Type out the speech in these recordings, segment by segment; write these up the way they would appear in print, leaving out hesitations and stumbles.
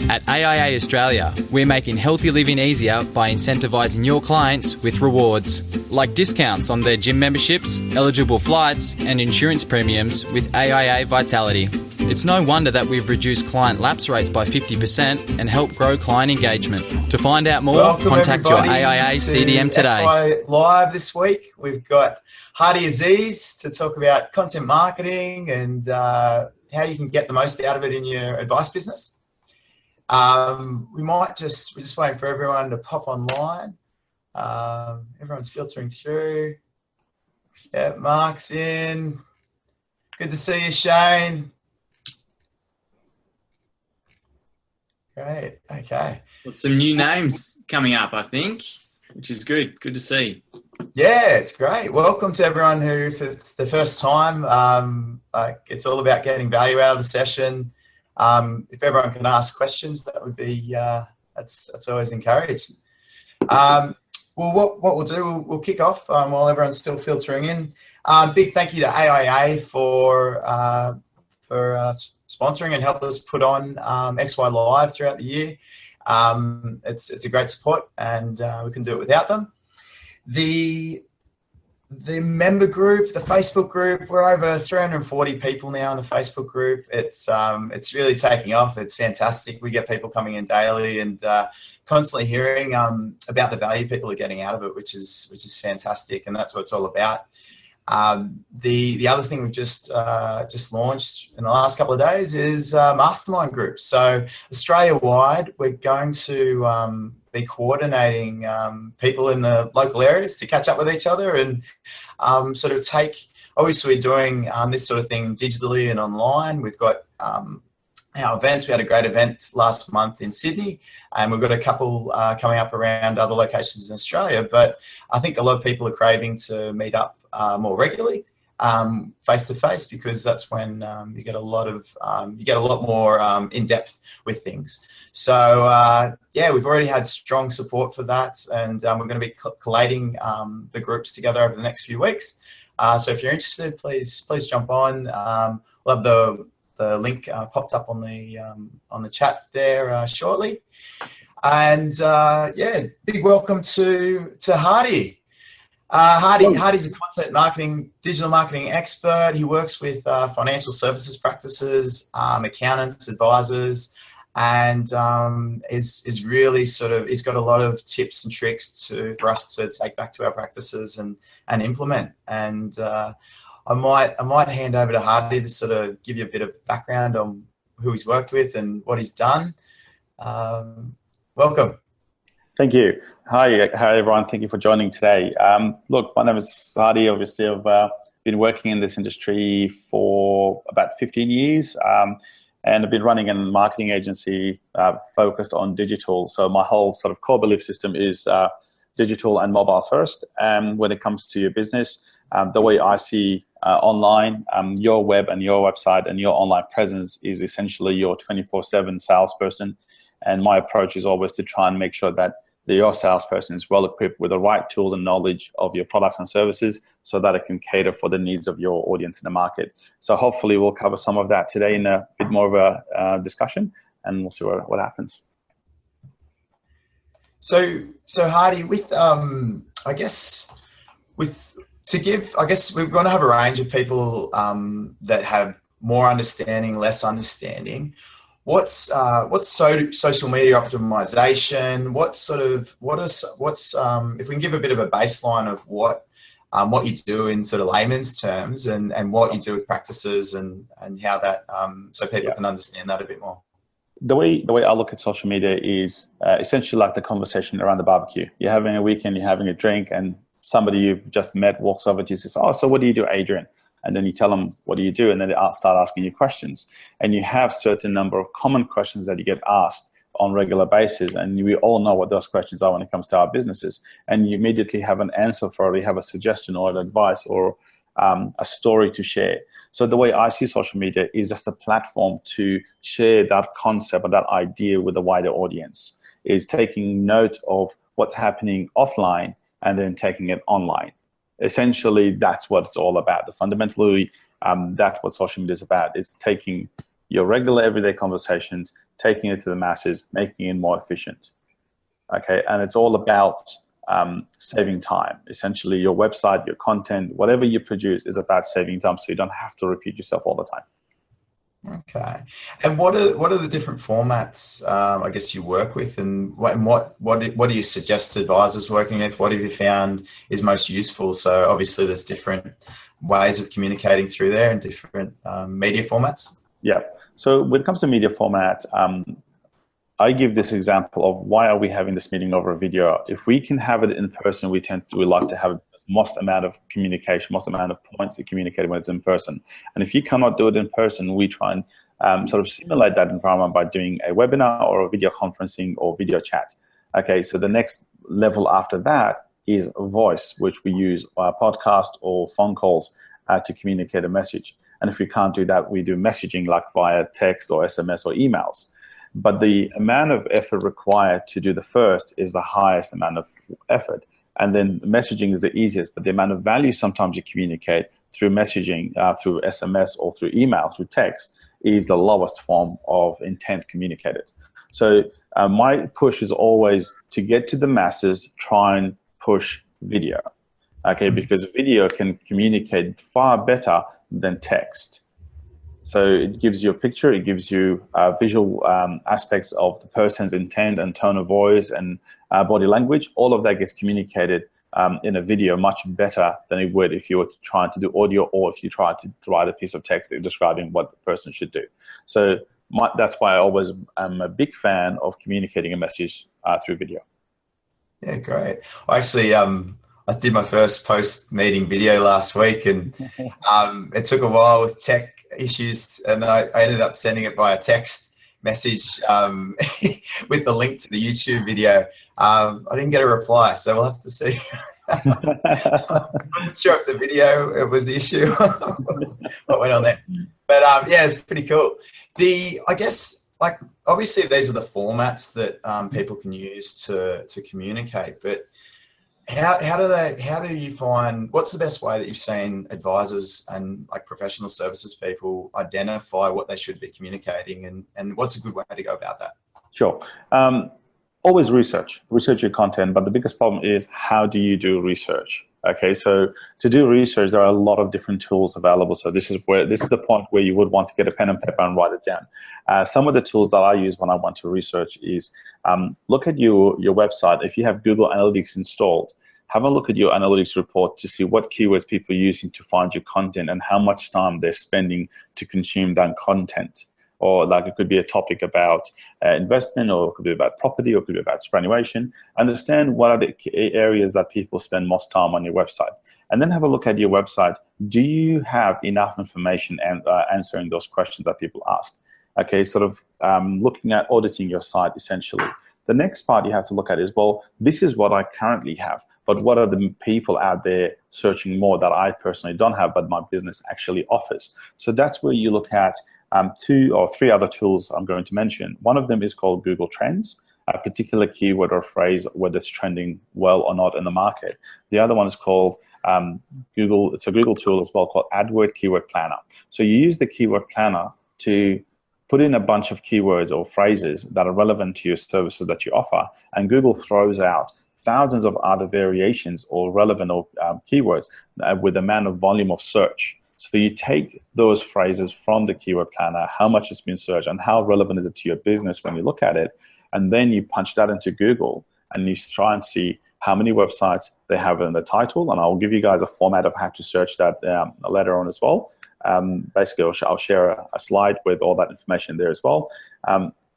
At AIA Australia, we're making healthy living easier by incentivising your clients with rewards, like discounts on their gym memberships, eligible flights, and insurance premiums with AIA Vitality. It's no wonder that we've reduced client lapse rates by 50% and helped grow client engagement. To find out more, contact your AIA CDM today. XY Live this week, we've got Hardy Azeez to talk about content marketing and how you can get the most out of it in your advice business. We're just waiting for everyone to pop online. Everyone's filtering through. Yeah, Mark's in. Good to see you, Shane. Great. Okay. Well, some new names coming up, I think, which is good. Good to see. Yeah, it's great. Welcome to everyone who, if it's the first time, it's all about getting value out of the session. If everyone can ask questions, that would be, that's always encouraged. Well, what we'll do, we'll kick off while everyone's still filtering in. Big thank you to AIA for sponsoring and helping us put on XY Live throughout the year. It's a great support, and we can do it without them. The member group, the Facebook group, we're over 340 people now in the Facebook group. It's really taking off. It's fantastic. We get people coming in daily and constantly hearing about the value people are getting out of it, which is fantastic, and that's what it's all about. The other thing we've just launched in the last couple of days is mastermind groups. So Australia-wide, we're going to be coordinating people in the local areas to catch up with each other and sort of take, obviously we're doing this sort of thing digitally and online. We've got our events. We had a great event last month in Sydney, and we've got a couple coming up around other locations in Australia. But I think a lot of people are craving to meet up more regularly, face to face, because that's when you get a lot more in depth with things. So yeah, we've already had strong support for that, and we're going to be collating the groups together over the next few weeks. So if you're interested, please jump on. We'll have the link popped up on the chat there shortly. And yeah, big welcome to Hardy. Hardy's a content marketing, digital marketing expert. He works with financial services practices, accountants, advisors, and is really he's got a lot of tips and tricks for us to take back to our practices and implement. And I might hand over to Hardy to sort of give you a bit of background on who he's worked with and what he's done. Welcome. Thank you. Hi everyone. Thank you for joining today. Look, my name is Hardy. Obviously, I've been working in this industry for about 15 years, and I've been running a marketing agency focused on digital. So my whole sort of core belief system is digital and mobile first. And when it comes to your business, the way I see online, your web and your website and your online presence is essentially your 24/7 salesperson. And my approach is always to try and make sure that your salesperson is well equipped with the right tools and knowledge of your products and services so that it can cater for the needs of your audience in the market. So hopefully we'll cover some of that today in a bit more of a discussion, and we'll see what happens. So Hardy, with I guess we're going to have a range of people that have more understanding, less understanding. What's social media optimization? If we can give a bit of a baseline of what you do in sort of layman's terms, and what you do with practices and how that so people can understand that a bit more. The way I look at social media is essentially like the conversation around the barbecue. You're having a weekend, you're having a drink, and somebody you've just met walks over to you and says, "Oh, so what do you do, Adrian?" And then you tell them, "What do you do?" And then they start asking you questions. And you have certain number of common questions that you get asked on a regular basis. And we all know what those questions are when it comes to our businesses. And you immediately have an answer for it. You have a suggestion or an advice or a story to share. So the way I see social media is just a platform to share that concept or that idea with a wider audience, is taking note of what's happening offline and then taking it online. Essentially, that's what it's all about. Fundamentally, that's what social media is about. It's taking your regular everyday conversations, taking it to the masses, making it more efficient. Okay, and it's all about saving time. Essentially, your website, your content, whatever you produce is about saving time, so you don't have to repeat yourself all the time. Okay, and what are the different formats I guess you work with, and what do you suggest advisors working with? What have you found is most useful? So obviously there's different ways of communicating through there and different media formats. Yeah. So when it comes to media format, I give this example of why are we having this meeting over a video? If we can have it in person, we like to have most amount of communication, most amount of points to communicate when it's in person. And if you cannot do it in person, we try and sort of simulate that environment by doing a webinar or a video conferencing or video chat. Okay, so the next level after that is voice, which we use podcast or phone calls to communicate a message. And if we can't do that, we do messaging like via text or SMS or emails. But the amount of effort required to do the first is the highest amount of effort. And then messaging is the easiest, but the amount of value sometimes you communicate through messaging, through SMS or through email, through text, is the lowest form of intent communicated. So my push is always to get to the masses, try and push video, okay? Because video can communicate far better than text. So it gives you a picture, it gives you visual aspects of the person's intent and tone of voice and body language. All of that gets communicated in a video much better than it would if you were trying to do audio or if you tried to write a piece of text describing what the person should do. So that's why I always am a big fan of communicating a message through video. Yeah, great. Actually, I did my first post-meeting video last week, and it took a while with tech issues, and I ended up sending it via text message with the link to the YouTube video. I didn't get a reply, so we'll have to see. I'm not sure if the video was the issue. What went on there? But yeah, it's pretty cool. I guess, like, obviously these are the formats that people can use to communicate, but how do you find, what's the best way that you've seen advisors and like professional services people identify what they should be communicating, and what's a good way to go about that? Sure. Always research your content, but the biggest problem is, how do you do research? Okay, so to do research, there are a lot of different tools available. So this is the point where you would want to get a pen and paper and write it down. Some of the tools that I use when I want to research is look at your website. If you have Google Analytics installed, have a look at your analytics report to see what keywords people are using to find your content and how much time they're spending to consume that content. Or like it could be a topic about investment, or it could be about property, or it could be about superannuation. Understand what are the areas that people spend most time on your website. And then have a look at your website. Do you have enough information and answering those questions that people ask? Okay, sort of looking at auditing your site essentially. The next part you have to look at is, well, this is what I currently have, but what are the people out there searching more that I personally don't have, but my business actually offers? So that's where you look at 2 or 3 other tools I'm going to mention. One of them is called Google Trends, a particular keyword or phrase, whether it's trending well or not in the market. The other one is called it's a Google tool as well, called AdWord Keyword Planner. So you use the Keyword Planner to put in a bunch of keywords or phrases that are relevant to your services that you offer, and Google throws out thousands of other variations or relevant keywords with the amount of volume of search. So you take those phrases from the Keyword Planner, how much it's been searched and how relevant is it to your business when you look at it, and then you punch that into Google and you try and see how many websites they have in the title, and I'll give you guys a format of how to search that later on as well. Basically, I'll share a slide with all that information there as well.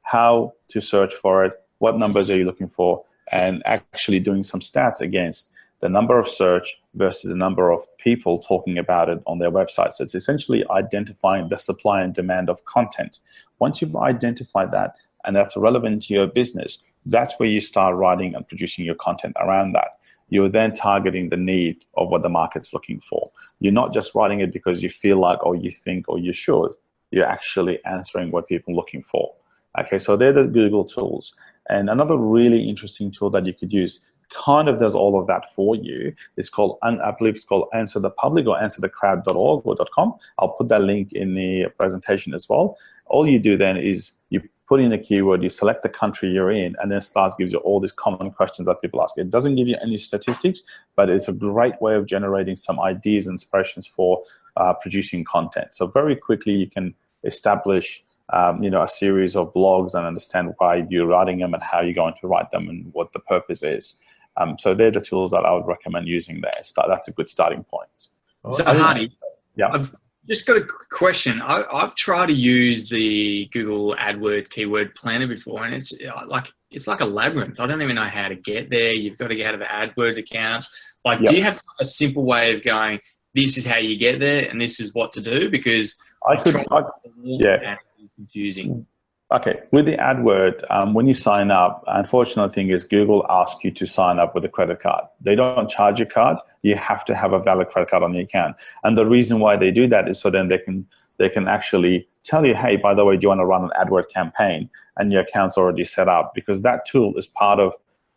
How to search for it, what numbers are you looking for, and actually doing some stats against the number of search versus the number of people talking about it on their website. So it's essentially identifying the supply and demand of content. Once you've identified that, and that's relevant to your business, that's where you start writing and producing your content around that. You're then targeting the need of what the market's looking for. You're not just writing it because you feel like, or you think, or you should. You're actually answering what people are looking for. Okay, so they're the Google tools. And another really interesting tool that you could use kind of does all of that for you. It's called, I believe it's called Answer the Public or answerthecrowd.org or .com. I'll put that link in the presentation as well. All you do then is you put in a keyword, you select the country you're in, and then Stars gives you all these common questions that people ask. It doesn't give you any statistics, but it's a great way of generating some ideas and inspirations for producing content. So very quickly you can establish a series of blogs and understand why you're writing them and how you're going to write them and what the purpose is. So they're the tools that I would recommend using there. That's a good starting point. So Hardy, yeah. I've just got a question. I've tried to use the Google AdWord keyword planner before, and it's like a labyrinth. I don't even know how to get there. You've got to get out of the AdWord account. Like, do you have a simple way of going, this is how you get there and this is what to do? Because it's confusing. Okay, with the AdWord, when you sign up, unfortunate thing is Google asks you to sign up with a credit card. They don't charge your card. You have to have a valid credit card on the account. And the reason why they do that is so then they can actually tell you, hey, by the way, do you want to run an AdWord campaign? And your account's already set up, because that tool is part of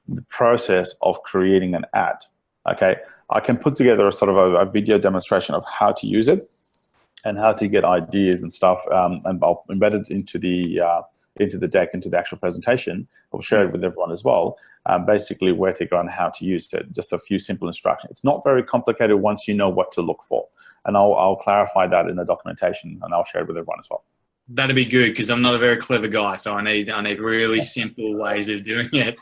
the process of creating an ad. Okay, I can put together a sort of a video demonstration of how to use it and how to get ideas and stuff, and I'll embed it into the deck, into the actual presentation. I'll share it with everyone as well, basically where to go and how to use it. Just a few simple instructions. It's not very complicated once you know what to look for. And I'll clarify that in the documentation, and I'll share it with everyone as well. That'd be good, because I'm not a very clever guy, so I need really simple ways of doing it.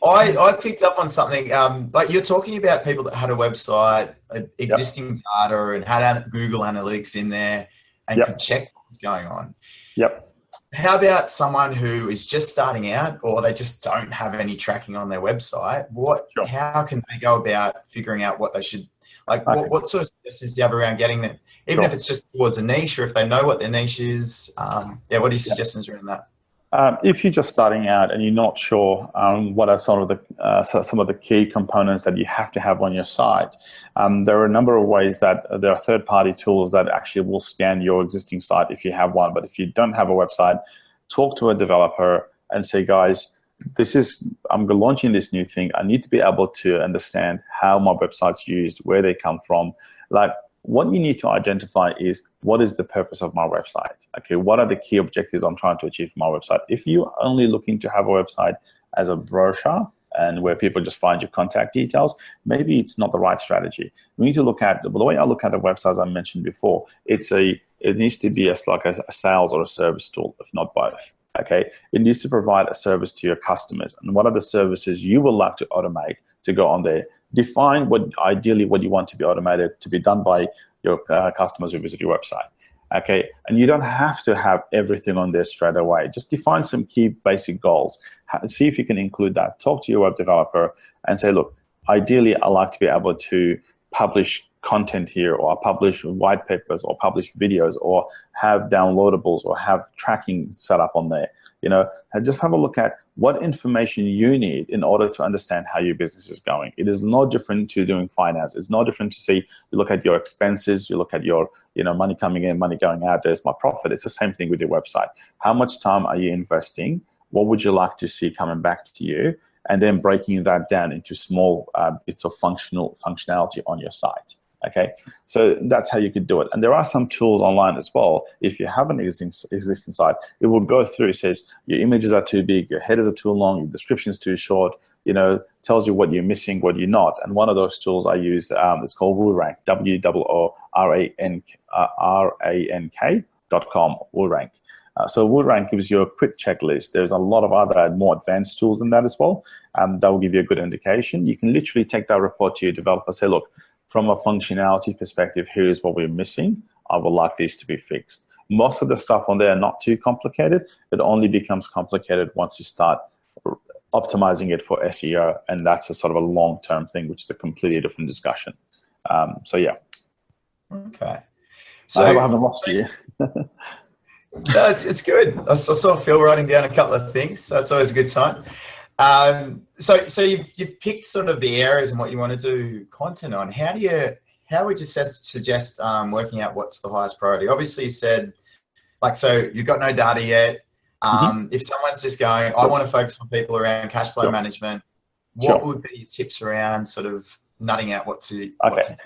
I picked up on something, like you're talking about people that had a website, existing data, and had Google Analytics in there and could check what's going on. Yep. How about someone who is just starting out, or they just don't have any tracking on their website? How can they go about figuring out what they should, what sort of suggestions do you have around getting them, even if it's just towards a niche, or if they know what their niche is? What are your suggestions around that? If you're just starting out and you're not sure what are some of the key components that you have to have on your site, there are a number of ways that there are third-party tools that actually will scan your existing site if you have one. But if you don't have a website, talk to a developer and say, guys, I'm launching this new thing. I need to be able to understand how my website's used, where they come from. What you need to identify is, what is the purpose of my website? Okay, what are the key objectives I'm trying to achieve for my website? If you're only looking to have a website as a brochure and where people just find your contact details, maybe it's not the right strategy. We need to look at, the way I look at a website, as I mentioned before, it needs to be a sales or a service tool, if not both. Okay, it needs to provide a service to your customers. And what are the services you would like to automate to go on there? Define ideally what you want to be automated to be done by your customers who visit your website. Okay, and you don't have to have everything on there straight away. Just define some key basic goals. See if you can include that. Talk to your web developer and say, look, ideally I like to be able to publish content here, or publish white papers, or publish videos, or have downloadables, or have tracking set up on there. And just have a look at what information you need in order to understand how your business is going. It is no different to doing finance. It's no different to say, you look at your expenses, you look at your money coming in, money going out, there's my profit. It's the same thing with your website. How much time are you investing? What would you like to see coming back to you? And then breaking that down into small bits of functionality on your site. Okay, so that's how you could do it. And there are some tools online as well. If you have an existing site, it will go through. It says your images are too big, your headers are too long, your description is too short. Tells you what you're missing, what you're not. And one of those tools I use, it's called WooRank, WOORANK.com, WooRank. So WooRank gives you a quick checklist. There's a lot of other more advanced tools than that as well. That will give you a good indication. You can literally take that report to your developer, say, look, from a functionality perspective, here's what we're missing. I would like this to be fixed. Most of the stuff on there are not too complicated. It only becomes complicated once you start optimizing it for SEO, and that's a sort of a long-term thing, which is a completely different discussion. So yeah. Okay. So I haven't lost you. No, it's good. I saw Phil writing down a couple of things, so it's always a good sign. So you've picked sort of the areas and what you want to do content on. How would you suggest working out what's the highest priority? Obviously you said, so you've got no data yet. If someone's just going, I want to focus on people around cash flow management, what would be your tips around sort of nutting out what to. Okay.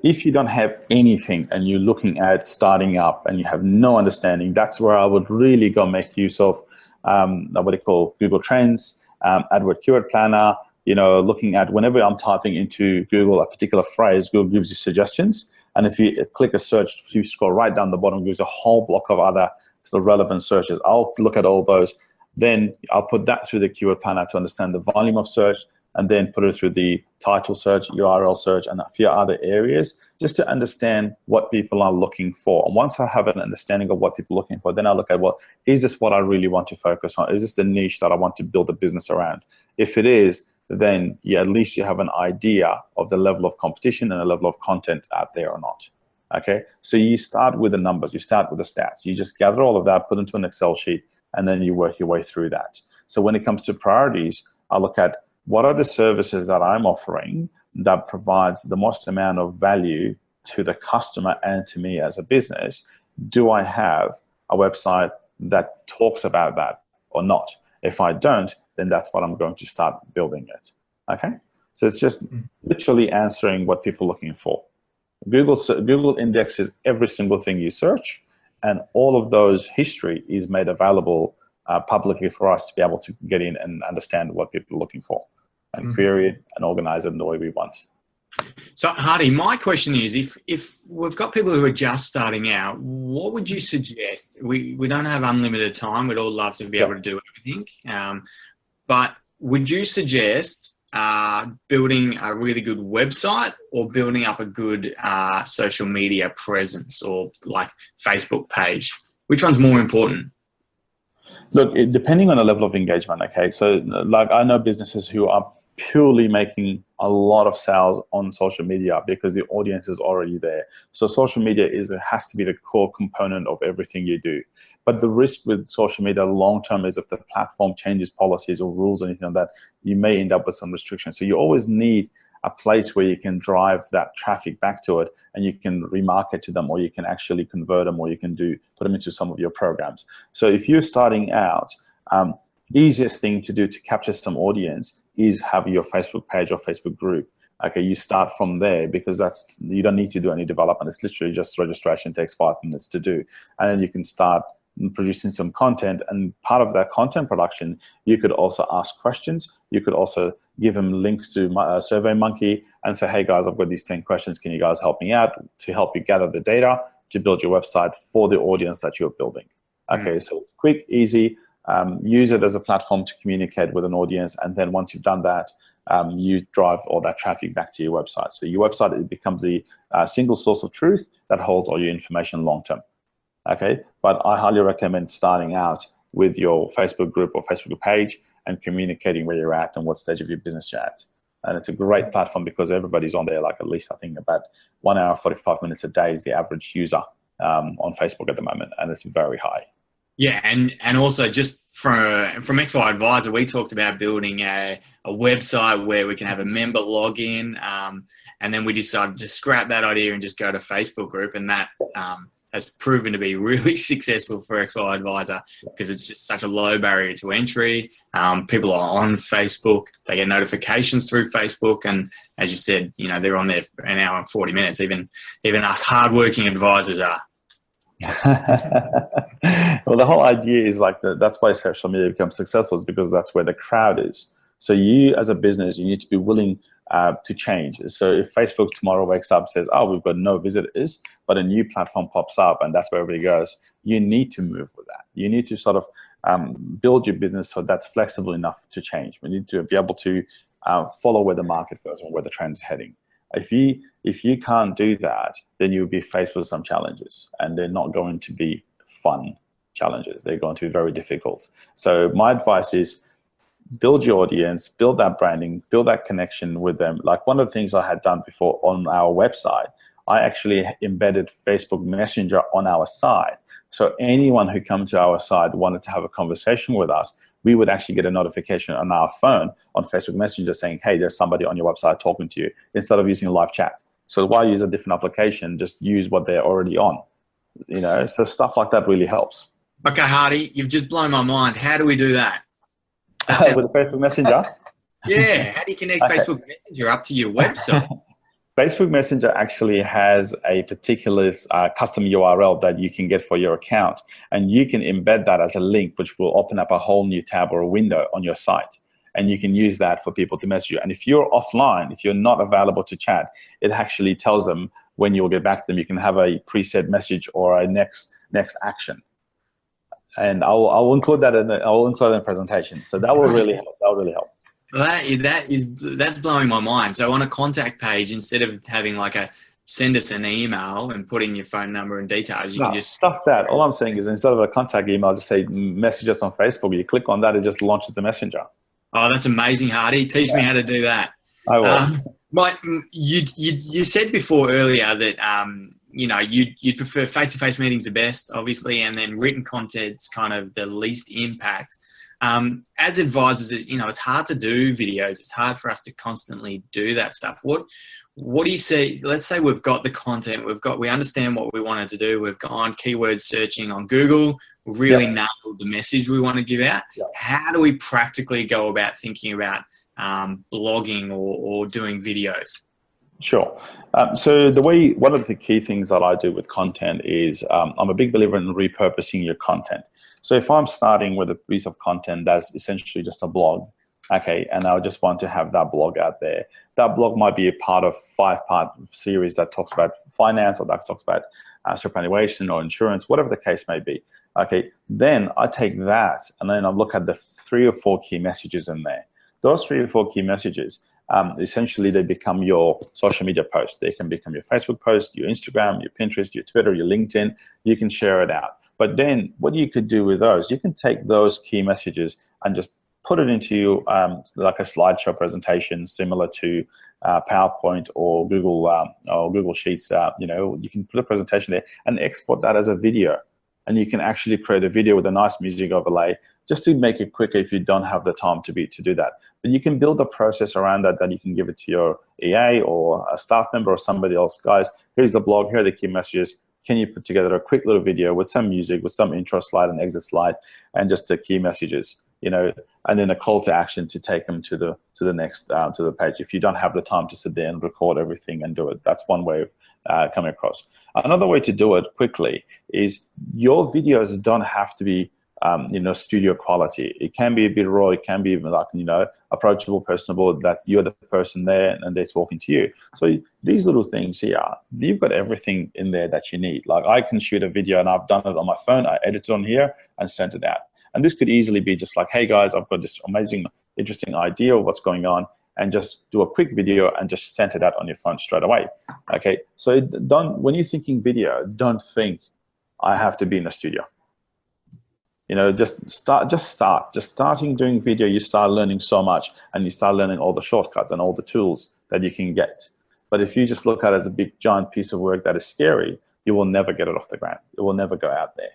If you don't have anything and you're looking at starting up and you have no understanding, that's where I would really go make use of what they call Google Trends, AdWord Keyword Planner. Looking at whenever I'm typing into Google a particular phrase, Google gives you suggestions. And if you click a search, if you scroll right down the bottom, gives a whole block of other sort of relevant searches. I'll look at all those. Then I'll put that through the Keyword Planner to understand the volume of search, and then put it through the title search, URL search, and a few other areas, just to understand what people are looking for. And once I have an understanding of what people are looking for, then I look at, well, is this what I really want to focus on? Is this the niche that I want to build a business around? If it is, then at least you have an idea of the level of competition and the level of content out there or not. Okay, so you start with the numbers, you start with the stats. You just gather all of that, put into an Excel sheet, and then you work your way through that. So when it comes to priorities, I look at what are the services that I'm offering that provides the most amount of value to the customer and to me as a business. Do I have a website that talks about that or not? If I don't, then that's what I'm going to start building it. Okay, so it's just literally answering what people are looking for. Google indexes every single thing you search, and all of those history is made available publicly for us to be able to get in and understand what people are looking for, and query it and organize it in the way we want. So Hardy, my question is, if we've got people who are just starting out, what would you suggest? We don't have unlimited time. We'd all love to be able to do everything. But would you suggest building a really good website or building up a good social media presence, or like Facebook page? Which one's more important? Look, depending on the level of engagement, okay? So like I know businesses who are purely making a lot of sales on social media because the audience is already there. So social media has to be the core component of everything you do. But the risk with social media long term is if the platform changes policies or rules or anything like that, you may end up with some restrictions. So you always need a place where you can drive that traffic back to it, and you can remarket to them, or you can actually convert them, or you can put them into some of your programs. So if you're starting out, easiest thing to do to capture some audience is have your Facebook page or Facebook group. Okay, you start from there, because you don't need to do any development. It's literally just registration, takes 5 minutes to do. And then you can start producing some content, and part of that content production, you could also ask questions. You could also give them links to SurveyMonkey and say, hey guys, I've got these 10 questions. Can you guys help me out to help you gather the data to build your website for the audience that you're building? Okay, so it's quick, easy. Use it as a platform to communicate with an audience, and then once you've done that, you drive all that traffic back to your website. So your website, it becomes the single source of truth that holds all your information long term. Okay, but I highly recommend starting out with your Facebook group or Facebook page and communicating where you're at and what stage of your business you're at. And it's a great platform because everybody's on there, like at least I think about 1 hour, 45 minutes a day is the average user on Facebook at the moment, and it's very high. Yeah, and also just from XY Advisor, we talked about building a website where we can have a member login, and then we decided to scrap that idea and just go to Facebook group, and that has proven to be really successful for XY Advisor because it's just such a low barrier to entry. People are on Facebook, they get notifications through Facebook, and as you said, they're on there for an hour and 40 minutes. Even us hardworking advisors are. Well, the whole idea is that's why social media becomes successful, is because that's where the crowd is. So you as a business, you need to be willing to change. So if Facebook tomorrow wakes up and says, oh, we've got no visitors, but a new platform pops up and that's where everybody goes, you need to move with that. You need to sort of build your business so that's flexible enough to change. We need to be able to follow where the market goes and where the trend is heading. If you can't do that, then you'll be faced with some challenges, and they're not going to be fun challenges. They're going to be very difficult. So my advice is build your audience, build that branding, build that connection with them. Like one of the things I had done before on our website, I actually embedded Facebook Messenger on our site. So anyone who comes to our site wanted to have a conversation with us, we would actually get a notification on our phone on Facebook Messenger saying, hey, there's somebody on your website talking to you, instead of using live chat. So why use a different application? Just use what they're already on. So stuff like that really helps. Okay, Hardy, you've just blown my mind. How do we do that? With the Facebook Messenger? Yeah, how do you connect Facebook Messenger up to your website? Facebook Messenger actually has a particular custom URL that you can get for your account, and you can embed that as a link, which will open up a whole new tab or a window on your site. And you can use that for people to message you. And if you're offline, if you're not available to chat, it actually tells them when you'll get back to them. You can have a preset message or a next action. And I'll include that in the presentation. So that will really help. That will really help. That's blowing my mind. So on a contact page, instead of having like a send us an email and put in your phone number and details, you can just stuff that. All I'm saying is instead of a contact email, just say message us on Facebook. You click on that, it just launches the messenger. Oh, that's amazing, Hardy. Teach me how to do that. I will. Mike, you said before earlier that you'd prefer face-to-face meetings the best, obviously, and then written content's kind of the least impact. As advisors, it's hard to do videos. It's hard for us to constantly do that stuff. What do you see? Let's say we've got the content, we understand what we wanted to do. We've gone keyword searching on Google. We've really nailed the message we want to give out. Yeah. How do we practically go about thinking about blogging or doing videos? Sure. So one of the key things that I do with content is I'm a big believer in repurposing your content. So if I'm starting with a piece of content that's essentially just a blog, okay, and I just want to have that blog out there, that blog might be a part of 5-part series that talks about finance or that talks about superannuation or insurance, whatever the case may be. Okay, then I take that and then I look at the 3 or 4 key messages in there. Those 3 or 4 key messages, essentially they become your social media post. They can become your Facebook post, your Instagram, your Pinterest, your Twitter, your LinkedIn. You can share it out. But then what you could do with those, you can take those key messages and just put it into like a slideshow presentation similar to PowerPoint or Google Sheets. You can put a presentation there and export that as a video. And you can actually create a video with a nice music overlay just to make it quicker if you don't have the time to do that. But you can build a process around that you can give it to your EA or a staff member or somebody else. Guys, here's the blog, here are the key messages. Can you put together a quick little video with some music, with some intro slide and exit slide, and just the key messages, and then a call to action to take them to the next to the page. If you don't have the time to sit there and record everything and do it, that's one way of coming across. Another way to do it quickly is your videos don't have to be studio quality. It can be a bit raw. It can be even like, approachable, personable, that you're the person there and they're talking to you. So these little things here, you've got everything in there that you need. Like I can shoot a video and I've done it on my phone. I edit it on here and sent it out. And this could easily be just like, hey guys, I've got this amazing, interesting idea of what's going on, and just do a quick video and just send it out on your phone straight away. Okay, so when you're thinking video, don't think I have to be in a studio. Just starting doing video, you start learning so much, and you start learning all the shortcuts and all the tools that you can get. But if you just look at it as a big giant piece of work that is scary, you will never get it off the ground. It will never go out there.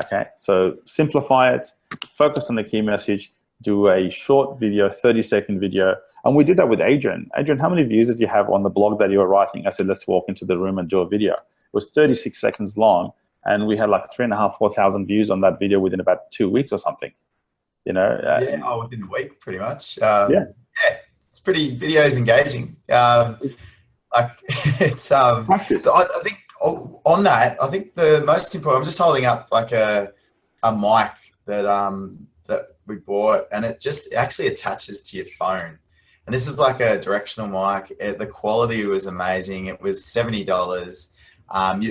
Okay, so simplify it, focus on the key message, do a short video, 30-second video. And we did that with Adrian. Adrian, how many views did you have on the blog that you were writing? I said, let's walk into the room and do a video. It was 36 seconds long. And we had like 3,500, 4,000 views on that video within about 2 weeks or something. Within a week, pretty much. It's pretty. Video is engaging. It's. Practice. So I think on that, I think the most important. I'm just holding up like a mic that we bought, and it just actually attaches to your phone. And this is like a directional mic. The quality was amazing. It was $70.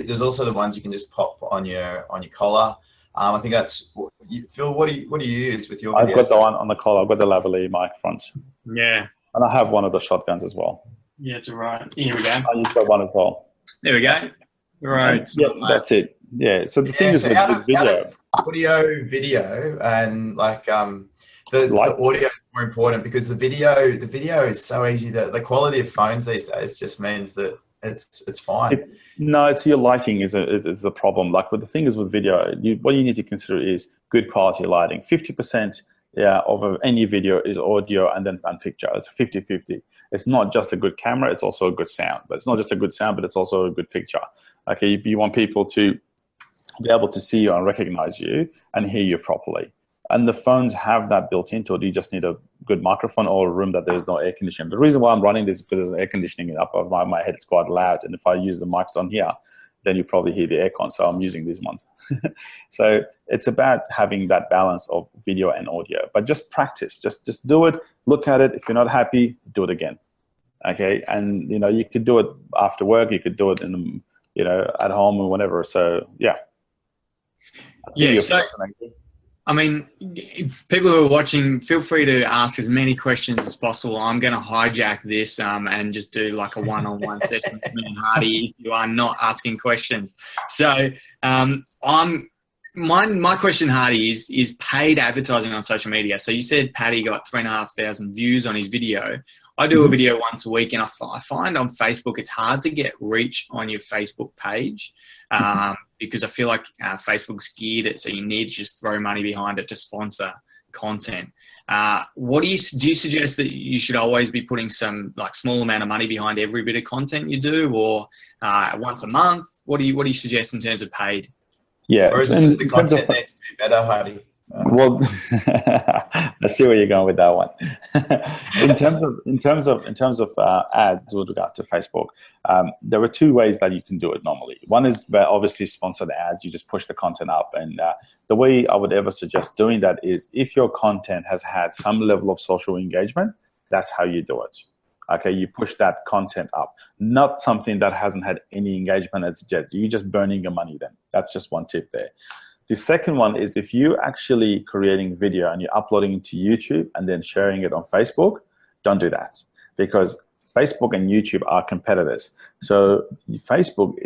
There's also the ones you can just pop on your collar. I think that's Phil. What do you use with your videos? I've got the one on the collar. I've got the lavalier mic front. Yeah. And I have one of the shotguns as well. Yeah, it's all right. Here we go. I use that one as well. There we go. Right. Yeah, that's it. Yeah. So the thing is with video, video, and like the audio is more important, because the video is so easy. The quality of phones these days just means that it's fine. It's your lighting is the problem. Like the thing is with video, what you need to consider is good quality lighting. 50% of any video is audio and picture. It's 50-50. It's not just a good camera, it's also a good sound. But it's not just a good sound, but it's also a good picture. Okay, you want people to be able to see you and recognize you and hear you properly. And the phones have that built into it. You just need to good microphone or a room that there's no air conditioning. The reason why I'm running this is because there's air conditioning up above my head. It's quite loud. And if I use the mics on here, then you probably hear the aircon. So I'm using these ones. So it's about having that balance of video and audio. But just practice. Just do it. Look at it. If you're not happy, do it again. Okay. And, you know, you could do it after work. You could do it in, you know, at home or whatever. So, yeah. Yeah. So, I mean, people who are watching, feel free to ask as many questions as possible. I'm going to hijack this and just do like a one-on-one session with me and Hardy if you are not asking questions. So my question, Hardy, is paid advertising on social media. So you said Paddy got 3,500 views on his video. I do a video once a week, and I find on Facebook it's hard to get reach on your Facebook page because I feel like Facebook's geared it, so you need to just throw money behind it to sponsor content. What do you suggest that you should always be putting some like small amount of money behind every bit of content you do, or once a month? What do you suggest in terms of paid? Yeah, or is it just the content needs to be better, Hardy? Well, I see where you're going with that one. in terms of ads with regards to Facebook, there are two ways that you can do it normally. One is obviously sponsored ads. You just push the content up, and the way I would ever suggest doing that is if your content has had some level of social engagement, that's how you do it. Okay, you push that content up, not something that hasn't had any engagement as yet. You're just burning your money then. That's just one tip there. The second one is if you're actually creating video and you're uploading it to YouTube and then sharing it on Facebook, don't do that, because Facebook and YouTube are competitors. So Facebook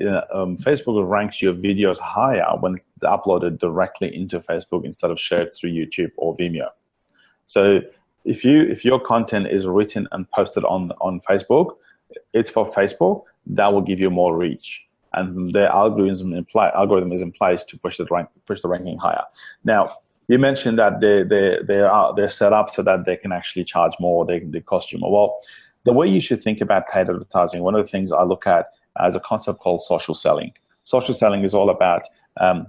ranks your videos higher when it's uploaded directly into Facebook instead of shared through YouTube or Vimeo. So if your content is written and posted on Facebook, it's for Facebook, that will give you more reach. And their algorithm is in place to push the ranking higher. Now, you mentioned that they're set up so that they can actually charge more, they cost you more. Well, the way you should think about paid advertising, one of the things I look at as a concept called social selling. Social selling is all about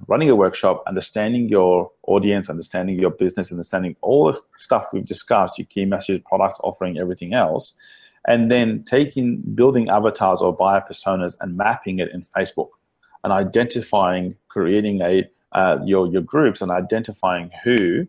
running a workshop, understanding your audience, understanding your business, understanding all the stuff we've discussed, your key messages, products, offering, everything else, and then building avatars or buyer personas and mapping it in Facebook and identifying, creating your groups and identifying who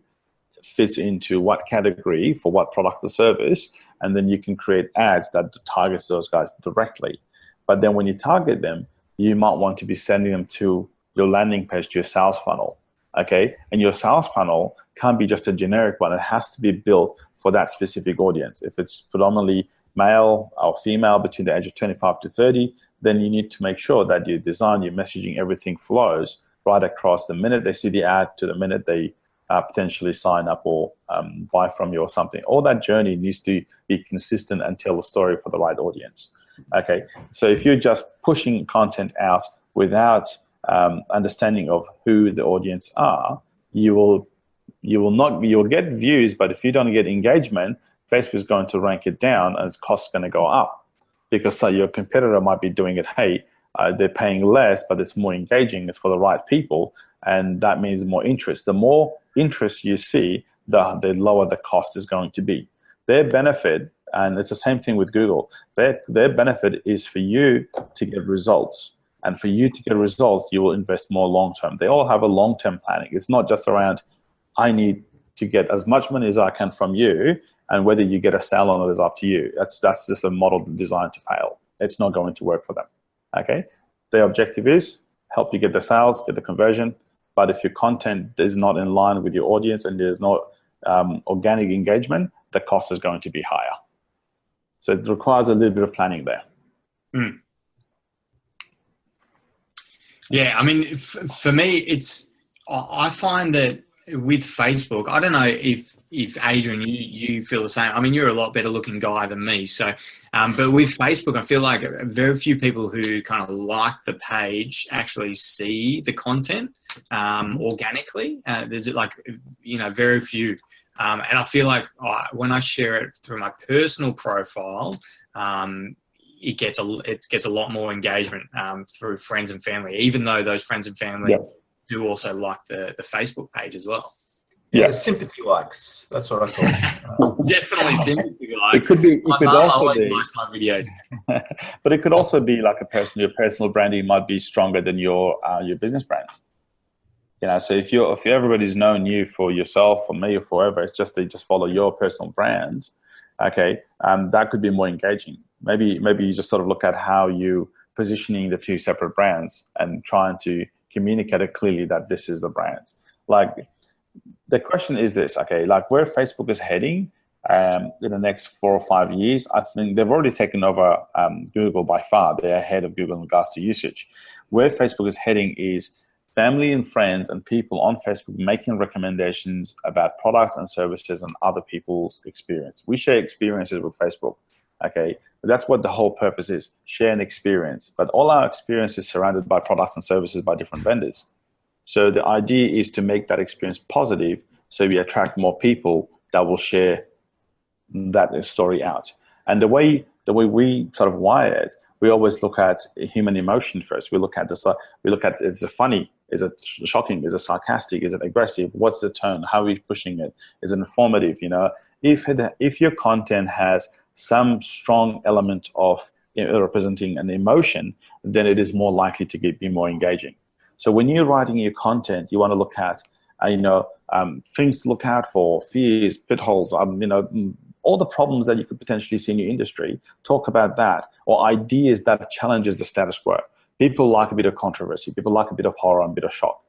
fits into what category for what product or service, and then you can create ads that targets those guys directly. But then when you target them, you might want to be sending them to your landing page, to your sales funnel, okay? And your sales funnel can't be just a generic one. It has to be built for that specific audience. If it's predominantly male or female between the age of 25 to 30, then you need to make sure that your design, your messaging, everything flows right across the minute they see the ad to the minute they potentially sign up or buy from you or something. All that journey needs to be consistent and tell the story for the right audience. Okay, so if you're just pushing content out without understanding of who the audience are, you'll get views, but if you don't get engagement, Facebook is going to rank it down and its costs going to go up, because your competitor might be doing it, hey, they're paying less, but it's more engaging, it's for the right people, and that means more interest. The more interest you see, the lower the cost is going to be. Their benefit, and it's the same thing with Google, their benefit is for you to get results. And for you to get results, you will invest more long-term. They all have a long-term planning. It's not just around, I need to get as much money as I can from you, and whether you get a sale on it is up to you. That's just a model designed to fail. It's not going to work for them, okay? Their objective is help you get the sales, get the conversion, but if your content is not in line with your audience and there's no organic engagement, the cost is going to be higher. So it requires a little bit of planning there. Mm. Yeah, I mean, for me, I find that with Facebook, I don't know if Adrian, you feel the same. I mean, you're a lot better looking guy than me. So, but with Facebook, I feel like very few people who kind of like the page actually see the content organically. There's like, very few. And I feel like when I share it through my personal profile, it gets a lot more engagement through friends and family, even though those friends and family do also like the Facebook page as well. Yeah, sympathy likes. That's what I call it. Definitely sympathy likes. It could be. It My could mum also always be. likes my videos. But it could also be like your personal branding might be stronger than your business brand. You know, so if everybody's known you for yourself or me or for whoever, it's just they just follow your personal brand. Okay, that could be more engaging. Maybe you just sort of look at how you positioning the two separate brands and trying to communicate it clearly that this is the brand. Like the question is this, okay, like where Facebook is heading in the next 4 or 5 years, I think they've already taken over Google by far. They're ahead of Google in regards to usage. Where Facebook is heading is family and friends and people on Facebook making recommendations about products and services and other people's experience. We share experiences with Facebook, okay? But that's what the whole purpose is, share an experience. But all our experience is surrounded by products and services by different vendors. So the idea is to make that experience positive so we attract more people that will share that story out. And the way we sort of wire it, we always look at human emotion first. We look at is it funny? Is it shocking? Is it sarcastic? Is it aggressive? What's the tone? How are we pushing it? Is it informative? You know, if your content has some strong element of representing an emotion, then it is more likely to be more engaging. So when you're writing your content, you want to look at things to look out for, fears, pitfalls, all the problems that you could potentially see in your industry. Talk about that, or ideas that challenges the status quo. People like a bit of controversy. People like a bit of horror and a bit of shock.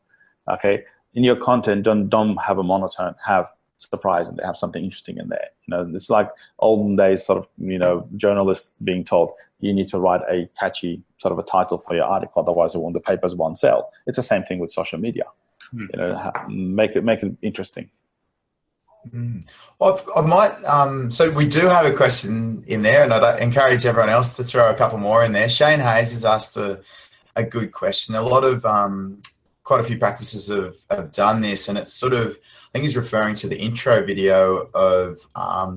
Okay, in your content, don't have a monotone. Have surprise and have something interesting in there. You know, it's like olden days sort of journalists being told you need to write a catchy sort of a title for your article, otherwise the papers won't sell. It's the same thing with social media. You know, make it interesting. Well, I might. So we do have a question in there, and I'd encourage everyone else to throw a couple more in there. Shane Hayes has asked a good question. A lot of quite a few practices have done this, and it's sort of, I think he's referring to the intro video of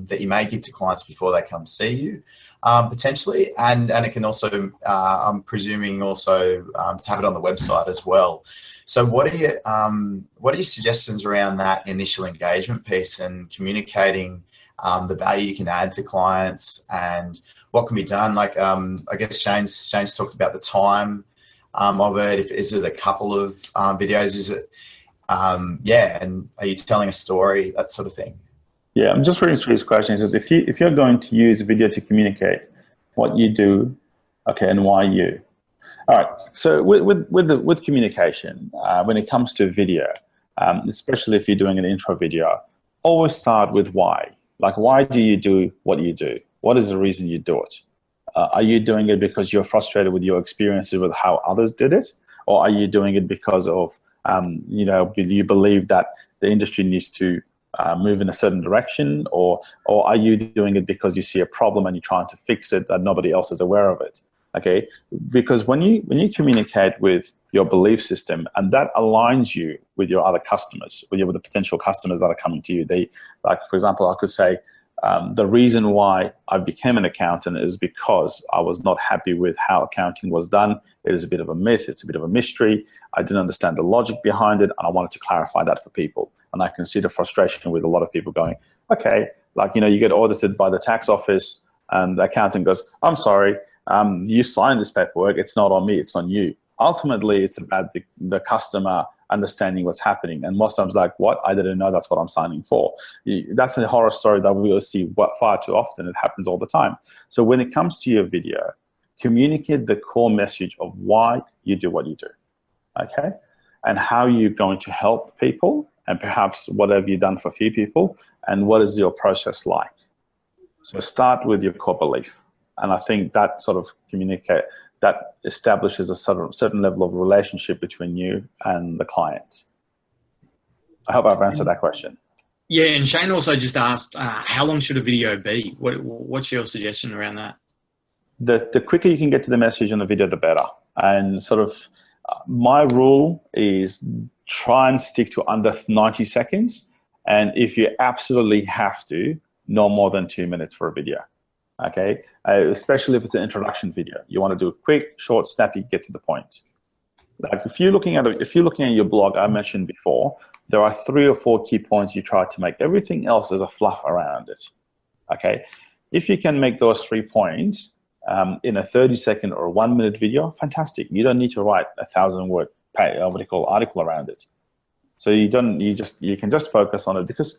that you may give to clients before they come see you, potentially, and it can also, I'm presuming, also to have it on the website as well. So what are your suggestions around that initial engagement piece and communicating the value you can add to clients and what can be done? Like I guess Shane's talked about the time of it. Is it a couple of videos? Is it and are you telling a story, that sort of thing? Yeah, I'm just reading through his question. He says, if you're going to use video to communicate what you do, okay, and why you. All right. So with communication, when it comes to video, especially if you're doing an intro video, always start with why. Like, why do you do what you do? What is the reason you do it? Are you doing it because you're frustrated with your experiences with how others did it, or are you doing it because of you believe that the industry needs to move in a certain direction, or are you doing it because you see a problem and you're trying to fix it that nobody else is aware of it? Okay, because when you communicate with your belief system and that aligns you with your other customers, with the potential customers that are coming to you, like for example, I could say the reason why I became an accountant is because I was not happy with how accounting was done. It is a bit of a myth. It's a bit of a mystery. I didn't understand the logic behind it, and I wanted to clarify that for people. And I can see the frustration with a lot of people going, okay, like, you get audited by the tax office and the accountant goes, I'm sorry, you signed this paperwork. It's not on me. It's on you. Ultimately, it's about the customer understanding what's happening. And most times, like, what? I didn't know that's what I'm signing for. That's a horror story that we will see far too often. It happens all the time. So when it comes to your video, communicate the core message of why you do what you do, okay? And how you're going to help people, and perhaps what have you done for a few people, and what is your process like? So start with your core belief. And I think that sort of that establishes a certain level of relationship between you and the clients. I hope I've answered that question. Yeah, and Shane also just asked, how long should a video be? What's your suggestion around that? The quicker you can get to the message on the video, the better. And sort of my rule is try and stick to under 90 seconds. And if you absolutely have to, no more than 2 minutes for a video. Okay, especially if it's an introduction video. You want to do a quick, short, snappy, get to the point. Like if you're looking at your blog, I mentioned before, there are 3 or 4 key points you try to make. Everything else is a fluff around it. Okay, if you can make those 3 points in a 30-second or a 1-minute video, fantastic. You don't need to write a 1,000-word article around it. So you can just focus on it, because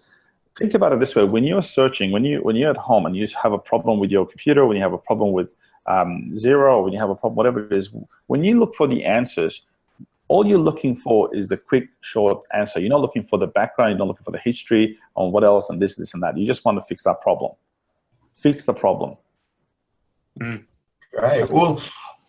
think about it this way: when you're searching, when you're at home and you have a problem with your computer, when you have a problem with Zero, or when you have a problem, whatever it is, when you look for the answers, all you're looking for is the quick, short answer. You're not looking for the background. You're not looking for the history on what else and this and that. You just want to fix that problem. Fix the problem. Great. Well,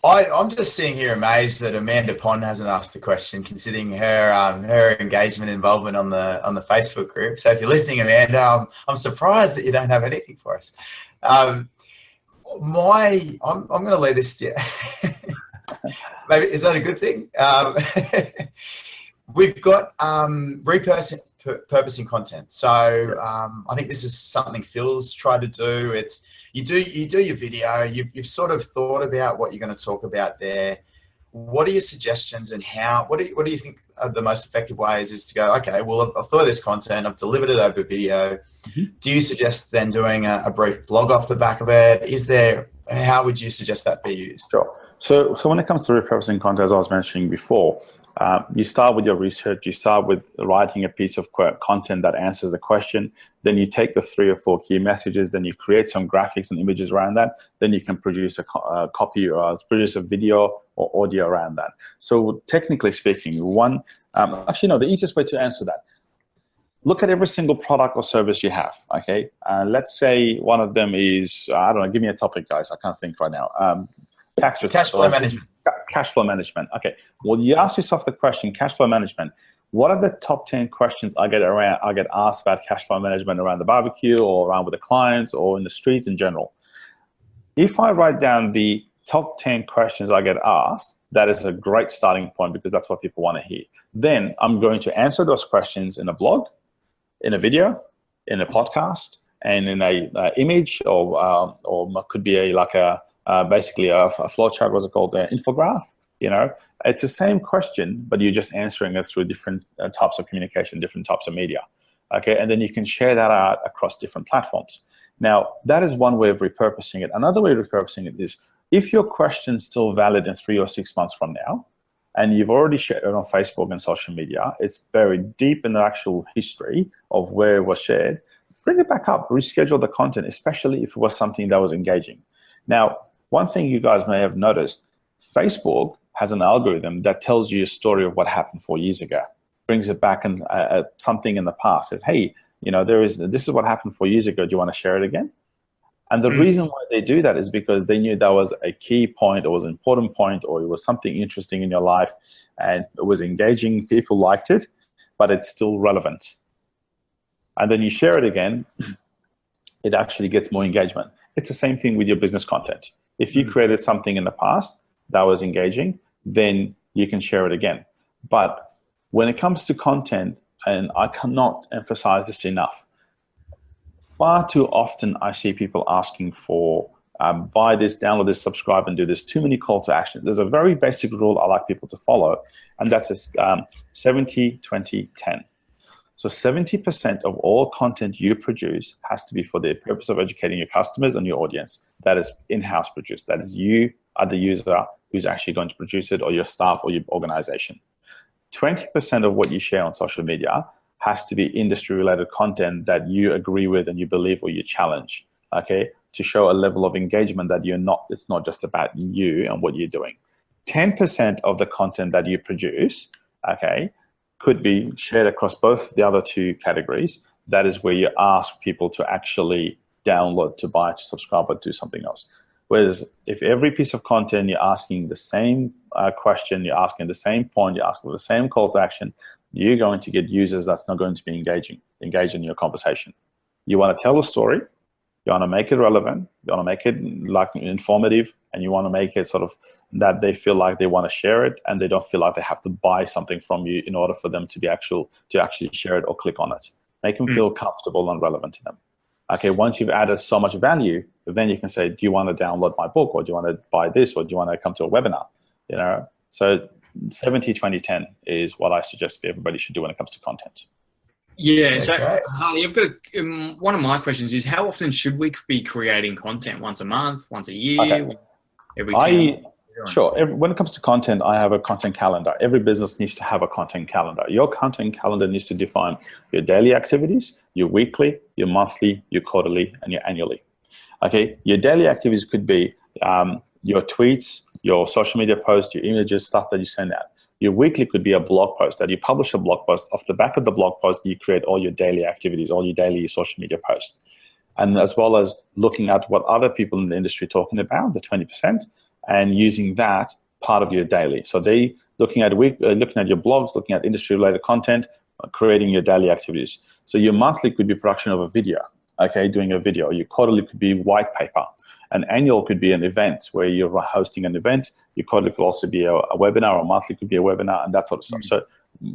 I'm just sitting here amazed that Amanda Pond hasn't asked the question, considering her engagement involvement on the Facebook group. So if you're listening, Amanda, I'm surprised that you don't have anything for us. I'm going to leave this. Yeah. Maybe is that a good thing? We've got repurposing content. So I think this is something Phil's tried to do. It's you do your video. You've sort of thought about what you're going to talk about there. What are your suggestions, and what do you think are the most effective ways is to go, okay, well, I've thought of this content, I've delivered it over video. Do you suggest then doing a brief blog off the back of it? How would you suggest that be used? Sure. So when it comes to repurposing content, as I was mentioning before, you start with your research. You start with writing a piece of content that answers the question. Then you take the 3 or 4 key messages. Then you create some graphics and images around that. Then you can produce a copy or produce a video or audio around that. So technically speaking, the easiest way to answer that, look at every single product or service you have, okay? Let's say one of them is, I don't know, give me a topic, guys. I can't think right now. Tax return. Cash flow management. Cash flow management. Okay. Well, you ask yourself the question, cash flow management. What are the top 10 questions I get asked about cash flow management around the barbecue or around with the clients or in the streets in general? If I write down the top 10 questions I get asked, that is a great starting point, because that's what people want to hear. Then I'm going to answer those questions in a blog, in a video, in a podcast, and in a image, or could be basically a flowchart, what's it called, an infograph. It's the same question, but you're just answering it through different types of communication, different types of media. Okay, and then you can share that out across different platforms. Now, that is one way of repurposing it. Another way of repurposing it is, if your question is still valid in 3 or 6 months from now, and you've already shared it on Facebook and social media, it's buried deep in the actual history of where it was shared, bring it back up, reschedule the content, especially if it was something that was engaging. Now, one thing you guys may have noticed, Facebook has an algorithm that tells you a story of what happened 4 years ago, brings it back and something in the past, says, hey, this is what happened 4 years ago. Do you want to share it again? And the reason why they do that is because they knew that was a key point, or was an important point, or it was something interesting in your life, and it was engaging, people liked it, but it's still relevant. And then you share it again, it actually gets more engagement. It's the same thing with your business content. If you created something in the past that was engaging, then you can share it again. But when it comes to content, and I cannot emphasize this enough, far too often I see people asking for buy this, download this, subscribe, and do this. Too many call to action. There's a very basic rule I like people to follow, and that's 70-20-10. So 70% of all content you produce has to be for the purpose of educating your customers and your audience. That is in-house produced. That is you are the user who's actually going to produce it, or your staff or your organization. 20% of what you share on social media has to be industry-related content that you agree with and you believe or you challenge, okay, to show a level of engagement that it's not just about you and what you're doing. 10% of the content that you produce, okay, could be shared across both the other 2 categories. That is where you ask people to actually download, to buy, to subscribe, or do something else. Whereas if every piece of content you're asking the same question, you're asking the same point, you're asking for the same call to action, you're going to get users that's not going to be engaged in your conversation. You want to tell a story, you want to make it relevant, you want to make it informative, and you want to make it sort of that they feel like they want to share it, and they don't feel like they have to buy something from you in order for them to actually share it or click on it. Make them feel comfortable and relevant to them. Okay, once you've added so much value, then you can say, do you want to download my book, or do you want to buy this, or do you want to come to a webinar? So 70-20-10 is what I suggest everybody should do when it comes to content. Yeah, so Hardy, I've got one of my questions is how often should we be creating content? Once a month, once a year, every 10? Sure. When it comes to content, I have a content calendar. Every business needs to have a content calendar. Your content calendar needs to define your daily activities, your weekly, your monthly, your quarterly, and your annually. Okay, your daily activities could be your tweets, your social media posts, your images, stuff that you send out. Your weekly could be a blog post that you publish a blog post. Off the back of the blog post, you create all your daily activities, all your daily social media posts. And as well as looking at what other people in the industry are talking about, the 20%, and using that part of your daily. So they looking at your blogs, looking at industry-related content, creating your daily activities. So your monthly could be production of a video, okay, doing a video. Your quarterly could be white paper. An annual could be an event where you're hosting an event. Your quarterly could also be a webinar, or monthly could be a webinar, and that sort of stuff. So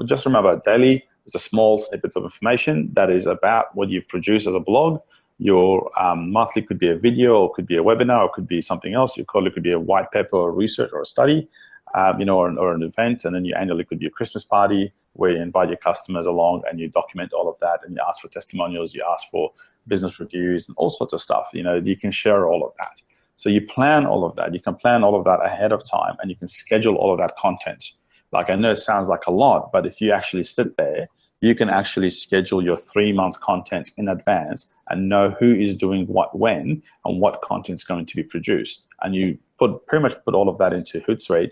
just remember, daily is a small snippet of information that is about what you produce as a blog. Your monthly could be a video, or could be a webinar, or could be something else. Your quarterly could be a white paper, or research, or a study, or an event. And then your annually could be a Christmas party where you invite your customers along and you document all of that, and you ask for testimonials, you ask for business reviews, and all sorts of stuff. You can share all of that. So you plan all of that. You can plan all of that ahead of time, and you can schedule all of that content. Like, I know it sounds like a lot, but if you actually sit there, you can actually schedule your 3 months content in advance and know who is doing what when and what content is going to be produced. And you pretty much put all of that into Hootsuite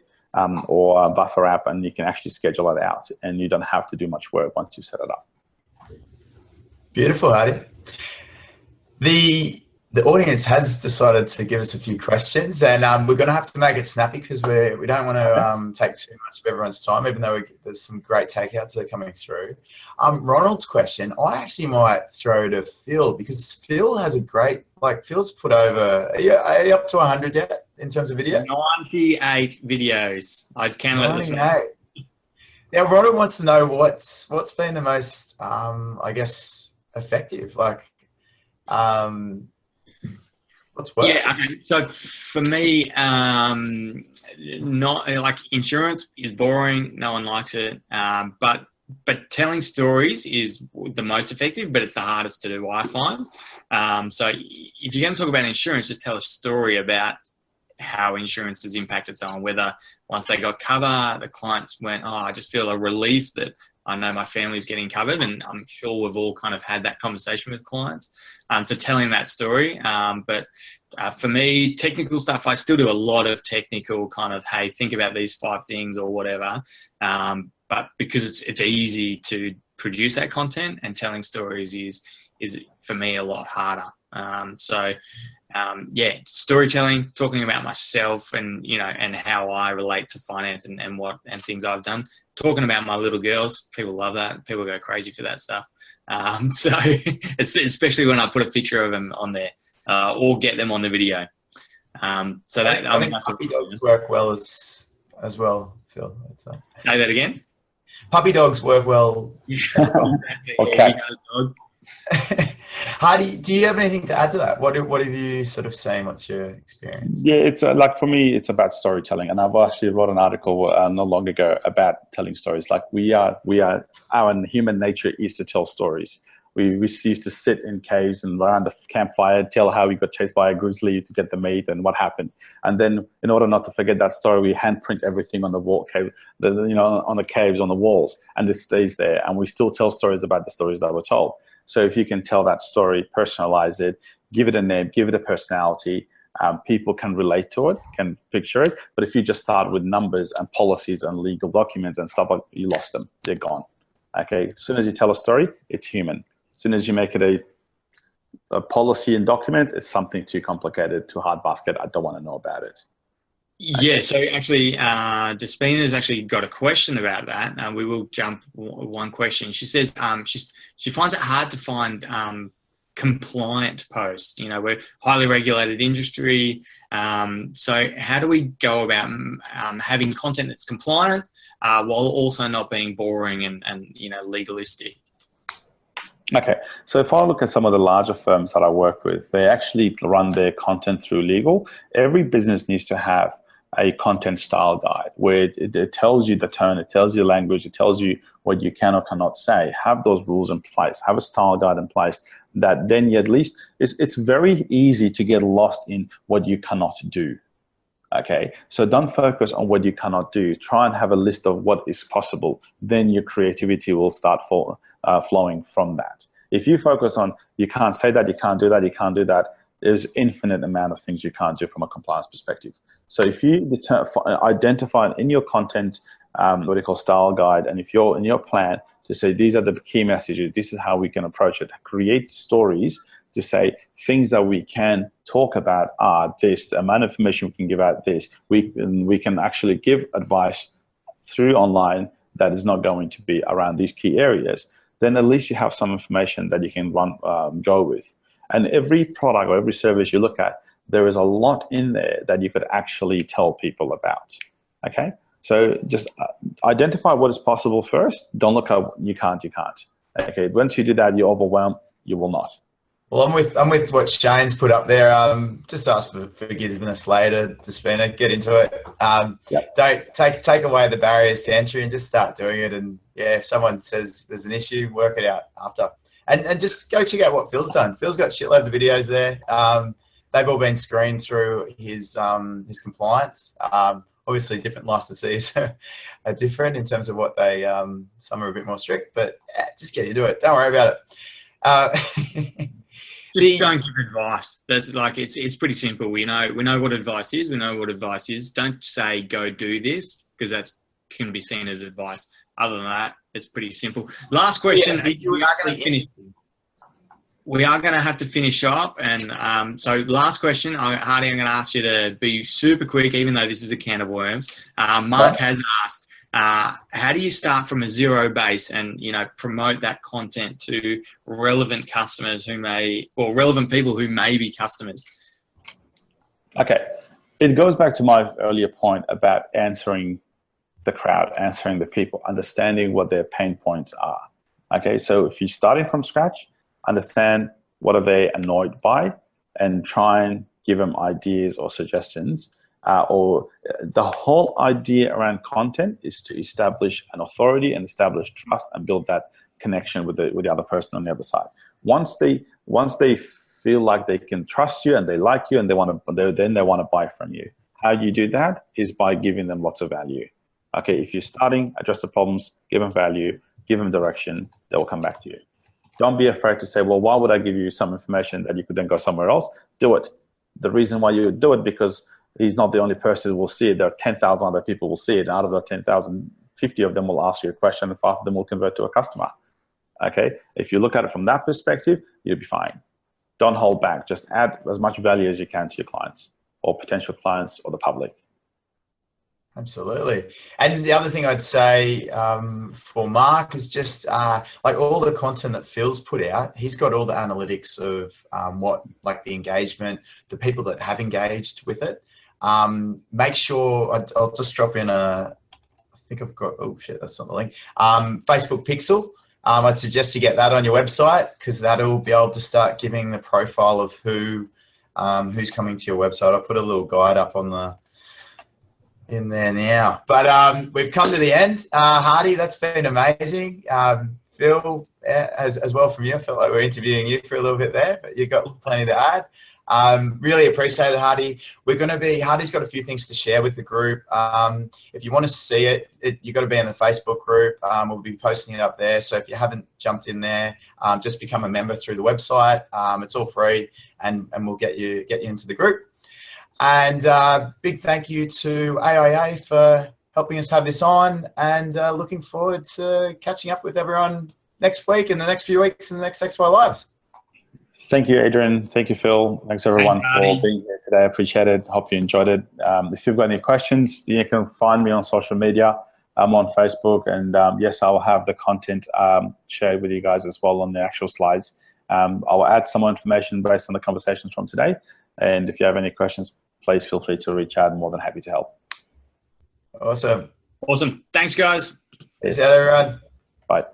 or a Buffer app, and you can actually schedule it out, and you don't have to do much work once you set it up. Beautiful, Hardy. The audience has decided to give us a few questions, and we're going to have to make it snappy because we don't want to take too much of everyone's time, even though there's some great takeouts that are coming through. Ronald's question, I actually might throw to Phil, because Phil has a great, Phil's put over, are you up to 100 yet in terms of videos? 98 videos. I'd count it this morning. Now, Ronald wants to know what's been the most, I guess, effective, what's worked? Yeah, okay. So for me, not insurance is boring. No one likes it. But telling stories is the most effective, but it's the hardest to do, I find. So if you're going to talk about insurance, just tell a story about how insurance has impacted someone, whether once they got cover, the client went, oh, I just feel a relief that I know my family's getting covered, and I'm sure we've all kind of had that conversation with clients. So telling that story. But for me, technical stuff, I still do a lot of technical kind of, hey, think about these 5 things or whatever. But because it's easy to produce that content, and telling stories is for me a lot harder. Yeah, storytelling, talking about myself and, and how I relate to finance and things I've done. Talking about my little girls, people love that. People go crazy for that stuff. So especially when I put a picture of them on there or get them on the video. So that, I think puppy dogs work well as well, Phil. Say that again? Puppy dogs work well. Or cats. Hardy, do you have anything to add to that? What have you sort of seen? What's your experience? Yeah, it's for me, it's about storytelling, and I've actually wrote an article not long ago about telling stories. Our human nature is to tell stories. We used to sit in caves and around the campfire, tell how we got chased by a grizzly to get the meat and what happened. And then, in order not to forget that story, we handprint everything on the wall, on the caves, on the walls, and it stays there. And we still tell stories about the stories that were told. So if you can tell that story, personalize it, give it a name, give it a personality, people can relate to it, can picture it. But if you just start with numbers and policies and legal documents and stuff, you lost them. They're gone. Okay. As soon as you tell a story, it's human. As soon as you make it a policy and documents, it's something too complicated, too hard basket. I don't want to know about it. Yeah, so actually, Despina's actually got a question about that. We will jump one question. She says she finds it hard to find compliant posts. We're highly regulated industry. So how do we go about having content that's compliant while also not being boring and legalistic? Okay, so if I look at some of the larger firms that I work with, they actually run their content through legal. Every business needs to have a content style guide where it tells you the tone, it tells you language, it tells you what you can or cannot say. Have those rules in place, have a style guide in place that then you at least, it's very easy to get lost in what you cannot do. Okay, so don't focus on what you cannot do. Try and have a list of what is possible. Then your creativity will start flowing from that. If you focus on you can't say that, you can't do that, you can't do that, there's infinite amount of things you can't do from a compliance perspective. So if you identify in your content what they call style guide, and if you're in your plan to say these are the key messages, this is how we can approach it. Create stories to say things that we can talk about are this, the amount of information we can give out this. We can actually give advice through online that is not going to be around these key areas. Then at least you have some information that you can go with. And every product or every service you look at, there is a lot in there that you could actually tell people about. Okay, so just identify what is possible first. Don't look at you can't. Okay, once you do that, you're overwhelmed. You will not. Well, I'm with what Shane's put up there. Just ask for forgiveness later, Despina. Get into it. Yep. Don't take away the barriers to entry and just start doing it. And yeah, if someone says there's an issue, work it out after. And just go check out what Phil's done. Phil's got shitloads of videos there. They've all been screened through his compliance. Obviously, different licensees are different in terms of what they. Some are a bit more strict, but just get into it. Don't worry about it. Just don't give advice. That's like it's pretty simple. We know what advice is. We know what advice is. Don't say go do this because that can be seen as advice. Other than that, it's pretty simple. Last question. We are going to have to finish up, and so last question, Hardy. I'm going to ask you to be super quick, even though this is a can of worms. Mark has asked, how do you start from a zero base and promote that content to relevant customers relevant people who may be customers? Okay, it goes back to my earlier point about answering the crowd, answering the people, understanding what their pain points are. Okay, so if you're starting from scratch, understand what are they annoyed by and try and give them ideas or suggestions. Or the whole idea around content is to establish an authority and establish trust and build that connection with the other person on the other side. Once they feel like they can trust you and they like you and they want to buy from you. How you do that is by giving them lots of value. Okay, if you're starting, address the problems, give them value, give them direction, they will come back to you. Don't be afraid to say, well, why would I give you some information that you could then go somewhere else? Do it. The reason why you do it, because he's not the only person who will see it. There are 10,000 other people who will see it. And out of the 10,000, 50 of them will ask you a question and 5 of them will convert to a customer. Okay, if you look at it from that perspective, you'll be fine. Don't hold back. Just add as much value as you can to your clients or potential clients or the public. Absolutely. And the other thing I'd say for Mark is just like all the content that Phil's put out, he's got all the analytics of like the engagement, the people that have engaged with it. Make sure, I'll just drop in I think I've got, oh shit, that's not the link. Facebook Pixel. I'd suggest you get that on your website because that'll be able to start giving the profile of who's coming to your website. I'll put a little guide up in there now. But we've come to the end. Hardy, that's been amazing. Phil, as well from you. I felt like we're interviewing you for a little bit there, but you've got plenty to add. Really appreciate it, Hardy. Hardy's got a few things to share with the group. If you want to see it, you've got to be in the Facebook group. We'll be posting it up there. So if you haven't jumped in there, just become a member through the website. It's all free and we'll get you into the group. And big thank you to AIA for helping us have this on, and looking forward to catching up with everyone next week, in the next few weeks, in the next XY Lives. Thank you, Adrian. Thank you, Phil. Thanks, everyone, for being here today. I appreciate it. Hope you enjoyed it. If you've got any questions, you can find me on social media. I'm on Facebook, and yes, I'll have the content shared with you guys as well on the actual slides. I'll add some more information based on the conversations from today. And if you have any questions, please feel free to reach out. I'm more than happy to help. Awesome. Thanks, guys. Peace out, everyone. Bye.